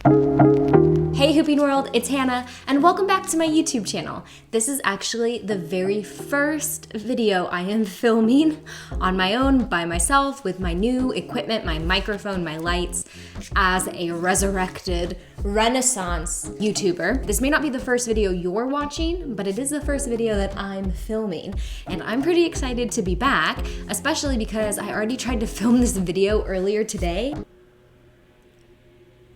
Hey Hooping World, it's Hannah, and welcome back to my YouTube channel. This is actually the very first video I am filming on my own, by myself, with my new equipment, my microphone, my lights, as a resurrected Renaissance YouTuber. This may not be the first video you're watching, but it is the first video that I'm filming, and I'm pretty excited to be back, especially because I already tried to film this video earlier today.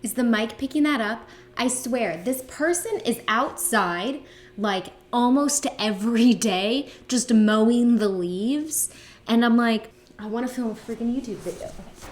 Is the mic picking that up? I swear, this person is outside like almost every day just mowing the leaves. And I'm like, I want to film a freaking YouTube video. Okay.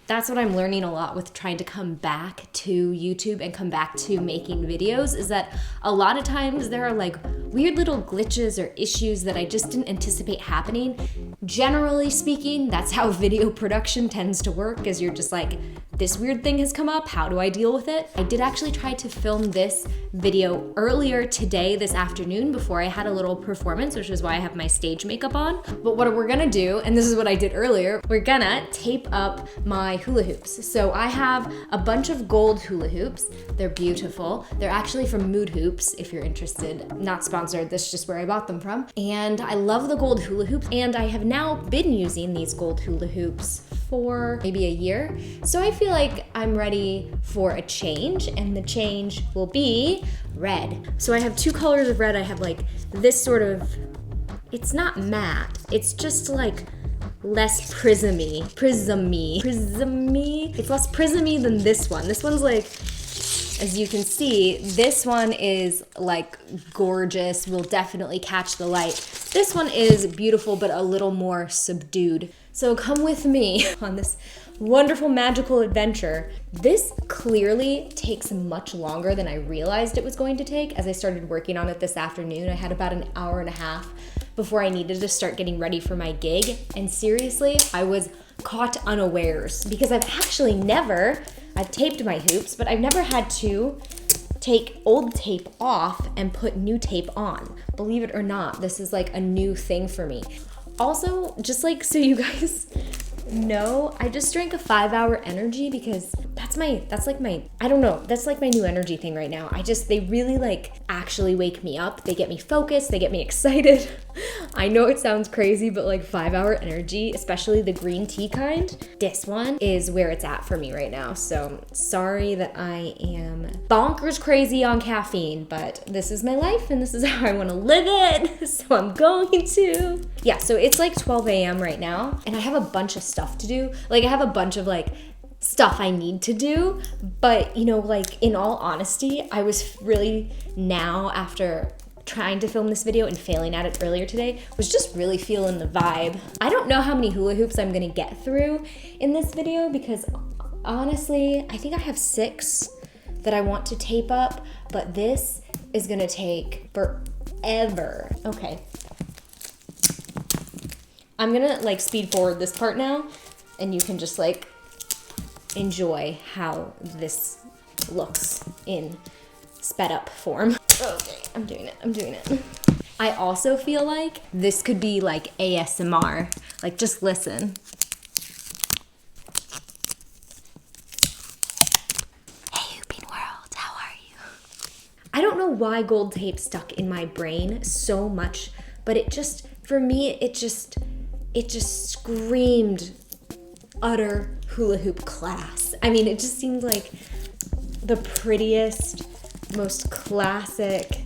That's what I'm learning a lot with trying to come back to YouTube and come back to making videos, is that a lot of times there are like weird little glitches or issues that I just didn't anticipate happening. Generally speaking, that's how video production tends to work, is you're just like, this weird thing has come up, how do I deal with it? I did actually try to film this video earlier today, this afternoon, before I had a little performance, which is why I have my stage makeup on. But what we're gonna do, and this is what I did earlier, we're gonna tape up my hula hoops. So I have a bunch of gold hula hoops. They're beautiful. They're actually from Mood Hoops, if you're interested. Not sponsored, this is just where I bought them from. And I love the gold hula hoops, and I have now been using these gold hula hoops for maybe a year. So I feel like I'm ready for a change, and the change will be red. So I have two colors of red. I have like this sort of, it's not matte, it's just like less prismy. It's less prismy than this one. This one's like, as you can see, this one is like gorgeous, will definitely catch the light. This one is beautiful, but a little more subdued. So come with me on this wonderful magical adventure. This clearly takes much longer than I realized it was going to take. As I started working on it this afternoon, I had about an hour and a half before I needed to start getting ready for my gig. And seriously, I was caught unawares because I've taped my hoops, but I've never had to take old tape off and put new tape on. Believe it or not, this is like a new thing for me. Also, just like so you guys know, I just drank a 5-hour energy because that's like my new energy thing right now. They really like actually wake me up. They get me focused, they get me excited. I know it sounds crazy, but like 5-hour energy, especially the green tea kind, this one is where it's at for me right now. So sorry that I am bonkers crazy on caffeine, but this is my life and this is how I want to live it. So I'm going to. Yeah, so it's like 12 a.m. right now, and I have a bunch of stuff to do. Like I have a bunch of like stuff I need to do, but you know, like in all honesty, I was really now, after trying to film this video and failing at it earlier today, was just really feeling the vibe. I don't know how many hula hoops I'm gonna get through in this video because honestly, I think I have 6 that I want to tape up, but this is gonna take forever. Okay. I'm gonna like speed forward this part now, and you can just like enjoy how this looks in sped up form. Okay, I'm doing it. I also feel like this could be like ASMR. Like just listen. Hey Hooping World, how are you? I don't know why gold tape stuck in my brain so much, but it just, for me, it just screamed utter hula hoop class. I mean, it just seemed like the prettiest, most classic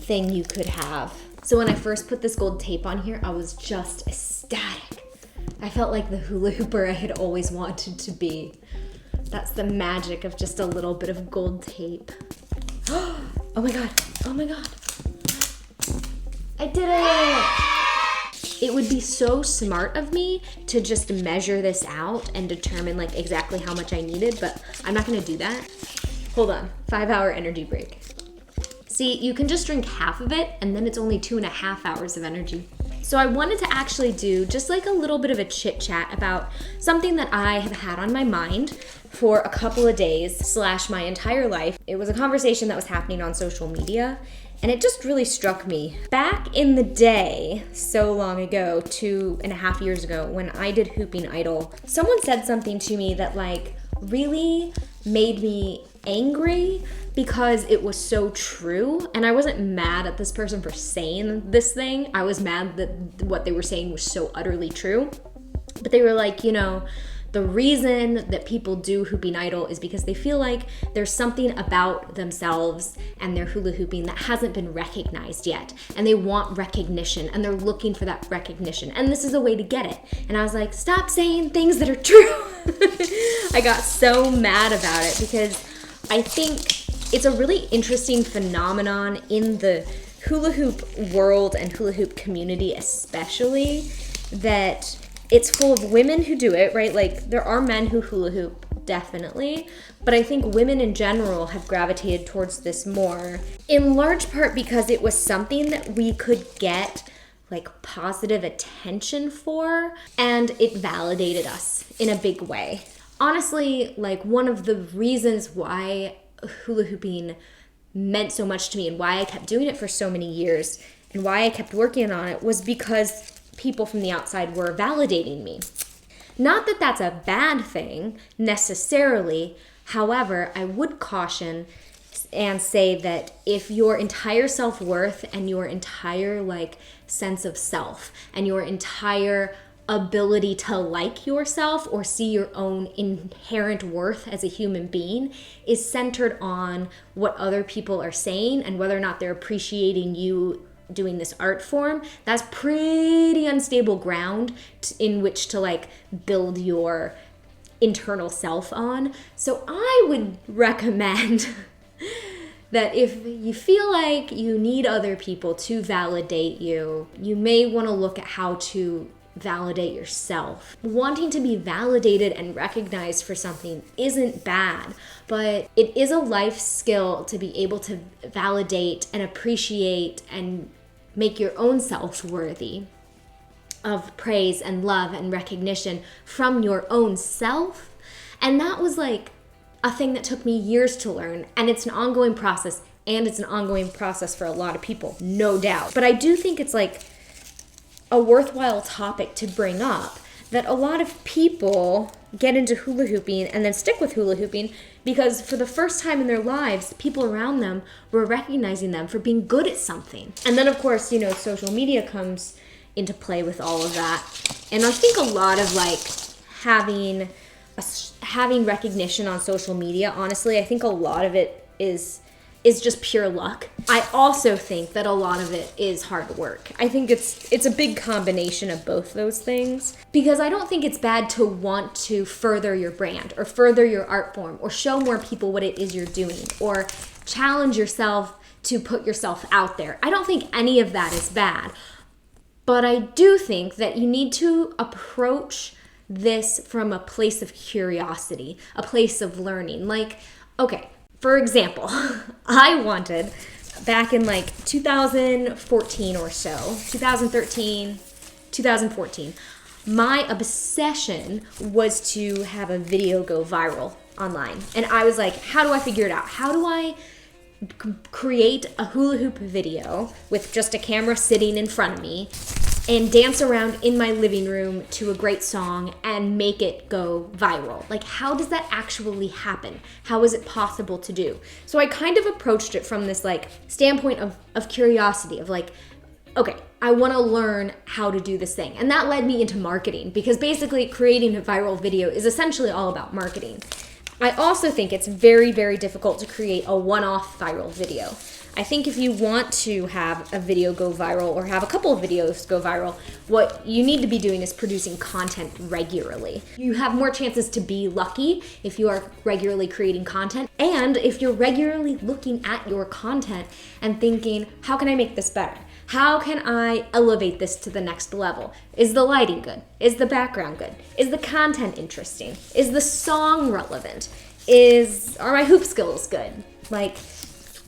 thing you could have. So when I first put this gold tape on here, I was just ecstatic. I felt like the hula hooper I had always wanted to be. That's the magic of just a little bit of gold tape. Oh my god, I did it! It would be so smart of me to just measure this out and determine like exactly how much I needed, but I'm not gonna do that. Hold on, 5-hour energy break. See, you can just drink half of it and then it's only 2.5 hours of energy. So I wanted to actually do just like a little bit of a chit chat about something that I have had on my mind for a couple of days / my entire life. It was a conversation that was happening on social media, and it just really struck me. Back in the day, so long ago, 2.5 years ago, when I did Hooping Idol, someone said something to me that like really made me angry because it was so true. And I wasn't mad at this person for saying this thing. I was mad that what they were saying was so utterly true. But they were like, you know, the reason that people do hooping idol is because they feel like there's something about themselves and their hula hooping that hasn't been recognized yet. And they want recognition and they're looking for that recognition. And this is a way to get it. And I was like, stop saying things that are true. I got so mad about it because I think it's a really interesting phenomenon in the hula hoop world and hula hoop community especially, that it's full of women who do it, right? Like, there are men who hula hoop, definitely, but I think women in general have gravitated towards this more, in large part because it was something that we could get like positive attention for, and it validated us in a big way. Honestly, like, one of the reasons why hula hooping meant so much to me and why I kept doing it for so many years and why I kept working on it was because people from the outside were validating me. Not that that's a bad thing necessarily. However, I would caution and say that if your entire self-worth and your entire like sense of self and your entire ability to like yourself or see your own inherent worth as a human being is centered on what other people are saying and whether or not they're appreciating you doing this art form, that's pretty unstable ground in which to like build your internal self on. So I would recommend that if you feel like you need other people to validate you, you may want to look at how to validate yourself. Wanting to be validated and recognized for something isn't bad, but it is a life skill to be able to validate and appreciate and make your own self worthy of praise and love and recognition from your own self. And that was like a thing that took me years to learn, and it's an ongoing process, and it's an ongoing process for a lot of people, no doubt. But I do think it's like a worthwhile topic to bring up, that a lot of people get into hula hooping and then stick with hula hooping because for the first time in their lives, people around them were recognizing them for being good at something. And then, of course, you know, social media comes into play with all of that. And I think a lot of like having recognition on social media, honestly, I think a lot of it is just pure luck. I also think that a lot of it is hard work. I think it's a big combination of both those things, because I don't think it's bad to want to further your brand or further your art form or show more people what it is you're doing or challenge yourself to put yourself out there. I don't think any of that is bad, but I do think that you need to approach this from a place of curiosity, a place of learning. Like, okay, for example, I wanted, back in like 2014 or so, 2013, 2014, my obsession was to have a video go viral online. And I was like, how do I figure it out? How do I create a hula hoop video with just a camera sitting in front of me and dance around in my living room to a great song and make it go viral? Like, how does that actually happen? How is it possible to do? So I kind of approached it from this like standpoint of curiosity, of like, okay, I want to learn how to do this thing. And that led me into marketing, because basically creating a viral video is essentially all about marketing. I also think it's very, very difficult to create a one-off viral video. I think if you want to have a video go viral or have a couple of videos go viral, what you need to be doing is producing content regularly. You have more chances to be lucky if you are regularly creating content, and if you're regularly looking at your content and thinking, how can I make this better? How can I elevate this to the next level? Is the lighting good? Is the background good? Is the content interesting? Is the song relevant? Are my hoop skills good? Like,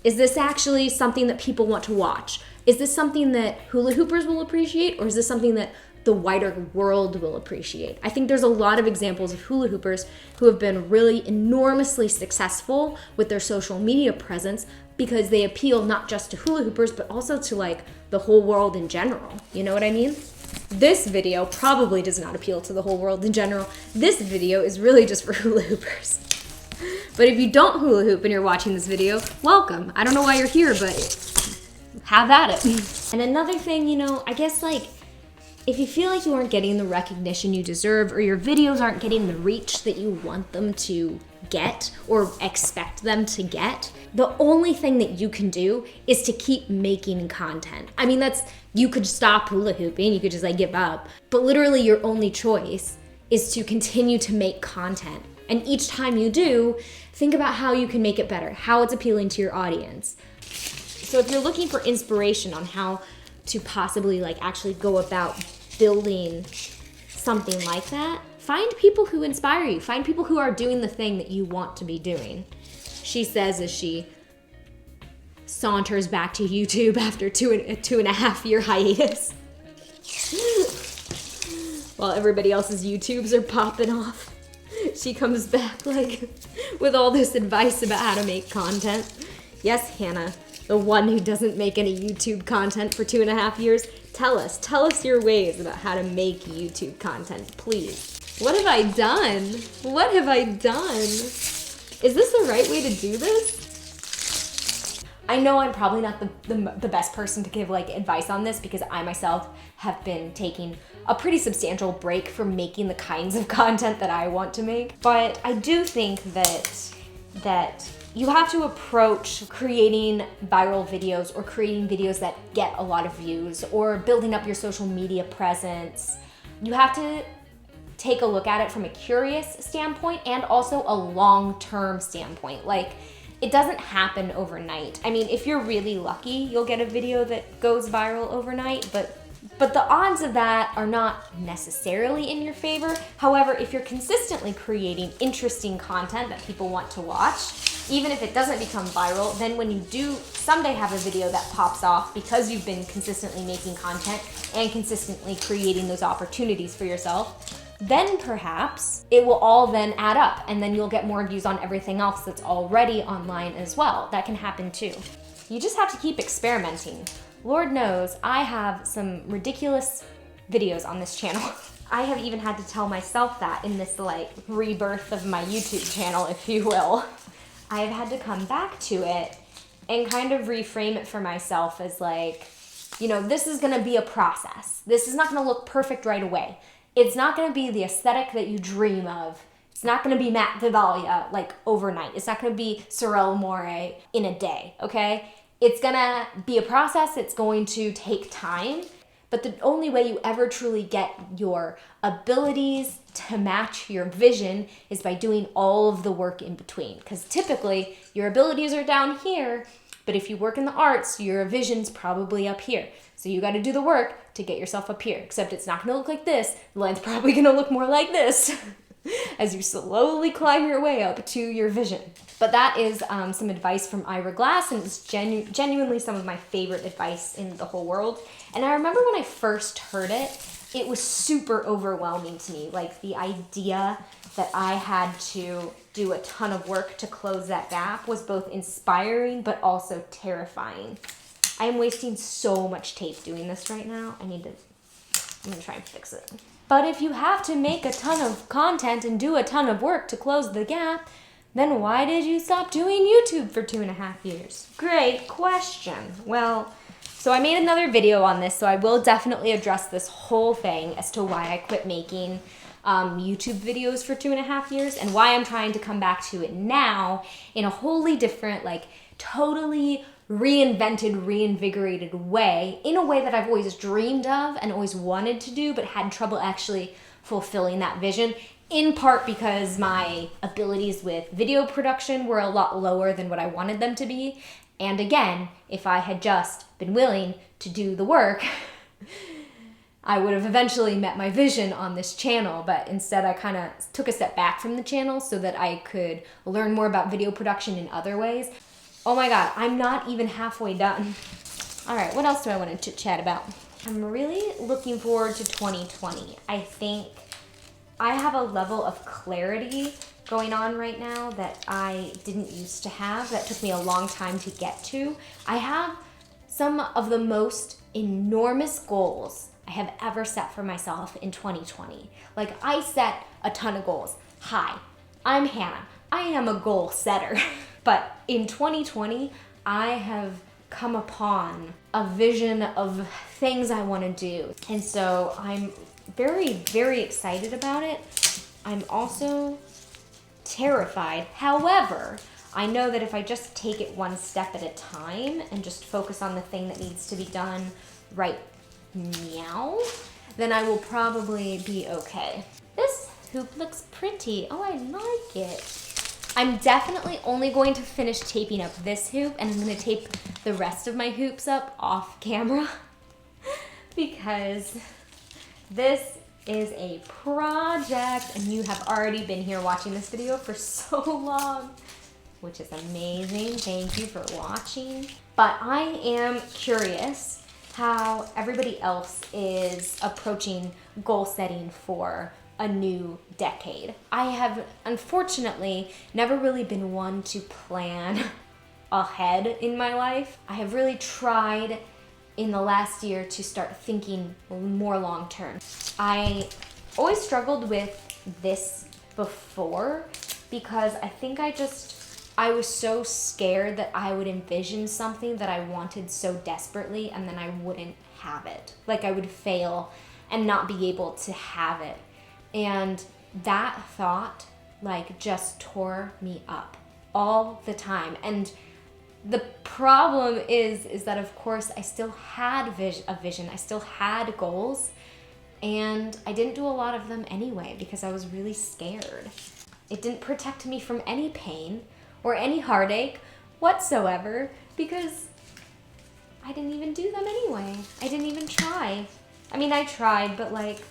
is this actually something that people want to watch? Is this something that hula hoopers will appreciate, or is this something that the wider world will appreciate? I think there's a lot of examples of hula hoopers who have been really enormously successful with their social media presence because they appeal not just to hula hoopers, but also to like the whole world in general. You know what I mean? This video probably does not appeal to the whole world in general. This video is really just for hula hoopers. But if you don't hula hoop and you're watching this video, welcome. I don't know why you're here, but have at it. And another thing, you know, I guess like, if you feel like you aren't getting the recognition you deserve or your videos aren't getting the reach that you want them to get or expect them to get, the only thing that you can do is to keep making content. I mean, you could stop hula hooping, you could just like give up, but literally your only choice is to continue to make content. And each time you do, think about how you can make it better, how it's appealing to your audience. So if you're looking for inspiration on how to possibly like actually go about building something like that, find people who inspire you. Find people who are doing the thing that you want to be doing. She says as she saunters back to YouTube after a 2.5 year hiatus. While everybody else's YouTubes are popping off, she comes back like with all this advice about how to make content. Yes, Hannah, the one who doesn't make any YouTube content for 2.5 years, tell us your ways about how to make YouTube content, please. What have I done? What have I done? Is this the right way to do this? I know I'm probably not the best person to give like advice on this because I myself have been taking a pretty substantial break from making the kinds of content that I want to make. But I do think that you have to approach creating viral videos or creating videos that get a lot of views or building up your social media presence. You have to take a look at it from a curious standpoint and also a long-term standpoint. Like, it doesn't happen overnight. I mean, if you're really lucky, you'll get a video that goes viral overnight, but the odds of that are not necessarily in your favor. However, if you're consistently creating interesting content that people want to watch, even if it doesn't become viral, then when you do someday have a video that pops off because you've been consistently making content and consistently creating those opportunities for yourself, then perhaps it will all then add up and then you'll get more views on everything else that's already online as well. That can happen too. You just have to keep experimenting. Lord knows I have some ridiculous videos on this channel. I have even had to tell myself that in this like rebirth of my YouTube channel, if you will. I have had to come back to it and kind of reframe it for myself as like, you know, this is gonna be a process. This is not gonna look perfect right away. It's not gonna be the aesthetic that you dream of. It's not gonna be Matt Vivalia like overnight. It's not gonna be Sorel More in a day, okay? It's gonna be a process. It's going to take time. But the only way you ever truly get your abilities to match your vision is by doing all of the work in between. Because typically your abilities are down here, but if you work in the arts, your vision's probably up here. So you gotta do the work to get yourself up here. Except it's not gonna look like this. The line's probably gonna look more like this as you slowly climb your way up to your vision. But that is some advice from Ira Glass, and it's genuinely some of my favorite advice in the whole world. And I remember when I first heard it, it was super overwhelming to me. Like the idea that I had to do a ton of work to close that gap was both inspiring but also terrifying. I am wasting so much tape doing this right now. I'm gonna try and fix it. But if you have to make a ton of content and do a ton of work to close the gap, then why did you stop doing YouTube for 2.5 years? Great question. Well, so I made another video on this, so I will definitely address this whole thing as to why I quit making YouTube videos for 2.5 years and why I'm trying to come back to it now in a wholly different, like totally reinvented, reinvigorated way, in a way that I've always dreamed of and always wanted to do, but had trouble actually fulfilling that vision. In part because my abilities with video production were a lot lower than what I wanted them to be. And again, if I had just been willing to do the work, I would have eventually met my vision on this channel. But instead, I kind of took a step back from the channel so that I could learn more about video production in other ways. Oh my God, I'm not even halfway done. All right, what else do I want to chit chat about? I'm really looking forward to 2020. I think I have a level of clarity going on right now that I didn't used to have, that took me a long time to get to. I have some of the most enormous goals I have ever set for myself in 2020. Like, I set a ton of goals. Hi, I'm Hannah. I am a goal setter. But in 2020, I have come upon a vision of things I want to do. And so I'm very, very excited about it. I'm also terrified. However, I know that if I just take it one step at a time and just focus on the thing that needs to be done right now, then I will probably be okay. This hoop looks pretty. Oh, I like it. I'm definitely only going to finish taping up this hoop, and I'm going to tape the rest of my hoops up off camera because this is a project, and you have already been here watching this video for so long, which is amazing. Thank you for watching. But I am curious how everybody else is approaching goal setting for a new decade. I have unfortunately never really been one to plan ahead in my life. I have really tried in the last year to start thinking more long term. I always struggled with this before because I think I was so scared that I would envision something that I wanted so desperately and then I wouldn't have it. Like I would fail and not be able to have it. And that thought like just tore me up all the time. And the problem is that of course I still had a vision, I still had goals, and I didn't do a lot of them anyway because I was really scared. It didn't protect me from any pain or any heartache whatsoever because I didn't even do them anyway. I didn't even try. I mean, I tried, but like,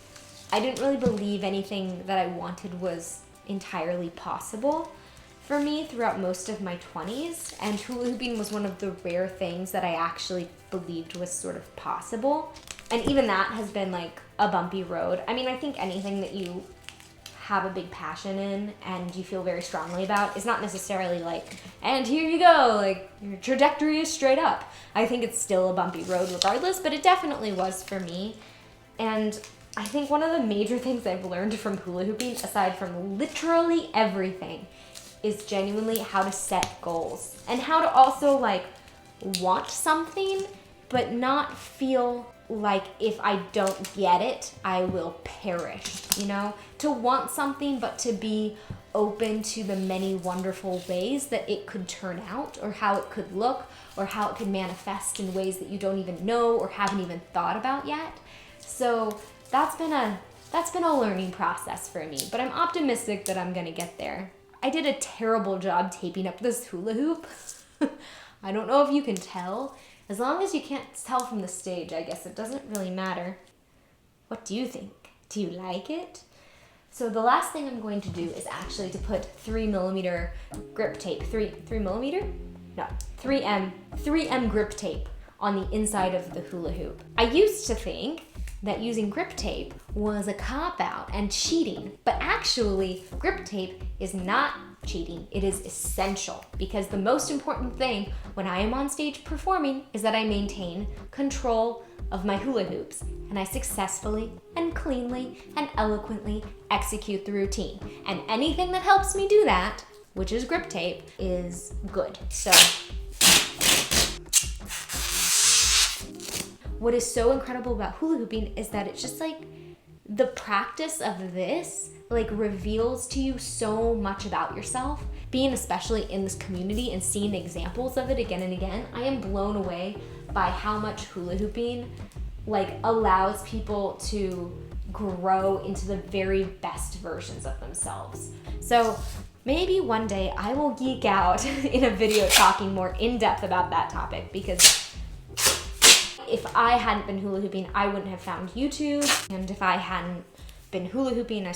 I didn't really believe anything that I wanted was entirely possible for me throughout most of my 20s, and hula hooping was one of the rare things that I actually believed was sort of possible. And even that has been like a bumpy road. I mean, I think anything that you have a big passion in and you feel very strongly about is not necessarily like, and here you go, like your trajectory is straight up. I think it's still a bumpy road regardless, but it definitely was for me. And I think one of the major things I've learned from hula hooping, aside from literally everything, is genuinely how to set goals and how to also like want something but not feel like if I don't get it, I will perish, you know? To want something but to be open to the many wonderful ways that it could turn out, or how it could look, or how it could manifest in ways that you don't even know or haven't even thought about yet. So that's been a learning process for me, but I'm optimistic that I'm gonna get there. I did a terrible job taping up this hula hoop. I don't know if you can tell. As long as you can't tell from the stage, I guess it doesn't really matter. What do you think? Do you like it? So the last thing I'm going to do is actually to put 3mm grip tape, 3mm? No, 3M grip tape on the inside of the hula hoop. I used to think that using grip tape was a cop-out and cheating, but actually grip tape is not cheating. It is essential, because the most important thing when I am on stage performing is that I maintain control of my hula hoops, and I successfully and cleanly and eloquently execute the routine. And anything that helps me do that, which is grip tape, is good. So what is so incredible about hula hooping is that it's just like the practice of this like reveals to you so much about yourself. Being especially in this community and seeing examples of it again and again, I am blown away by how much hula hooping like allows people to grow into the very best versions of themselves. So maybe one day I will geek out in a video talking more in depth about that topic, because if I hadn't been hula hooping, I wouldn't have found YouTube. And if I hadn't been hula hooping, I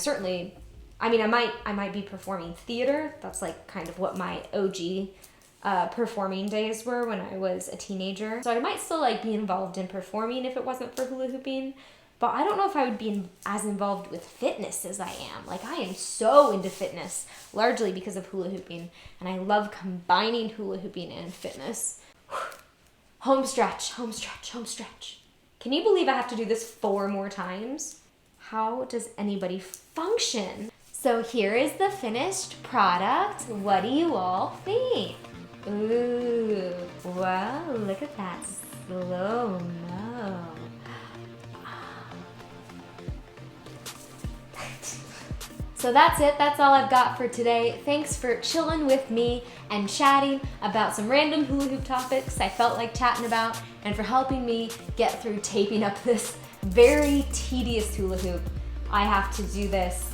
might be performing theater. That's like kind of what my OG performing days were when I was a teenager. So I might still like be involved in performing if it wasn't for hula hooping. But I don't know if I would be as involved with fitness as I am. Like, I am so into fitness, largely because of hula hooping. And I love combining hula hooping and fitness. Home stretch, home stretch, home stretch. Can you believe I have to do this 4 more times? How does anybody function? So here is the finished product. What do you all think? Ooh, wow, look at that slow-mo. So that's it, that's all I've got for today. Thanks for chilling with me and chatting about some random hula hoop topics I felt like chatting about, and for helping me get through taping up this very tedious hula hoop. I have to do this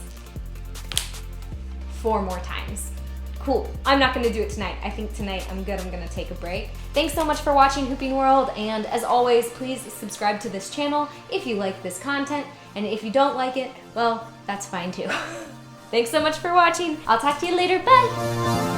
4 more times. Cool, I'm not gonna do it tonight. I think tonight I'm good, I'm gonna take a break. Thanks so much for watching Hooping World, and as always, please subscribe to this channel if you like this content, and if you don't like it, well, that's fine too. Thanks so much for watching. I'll talk to you later, bye!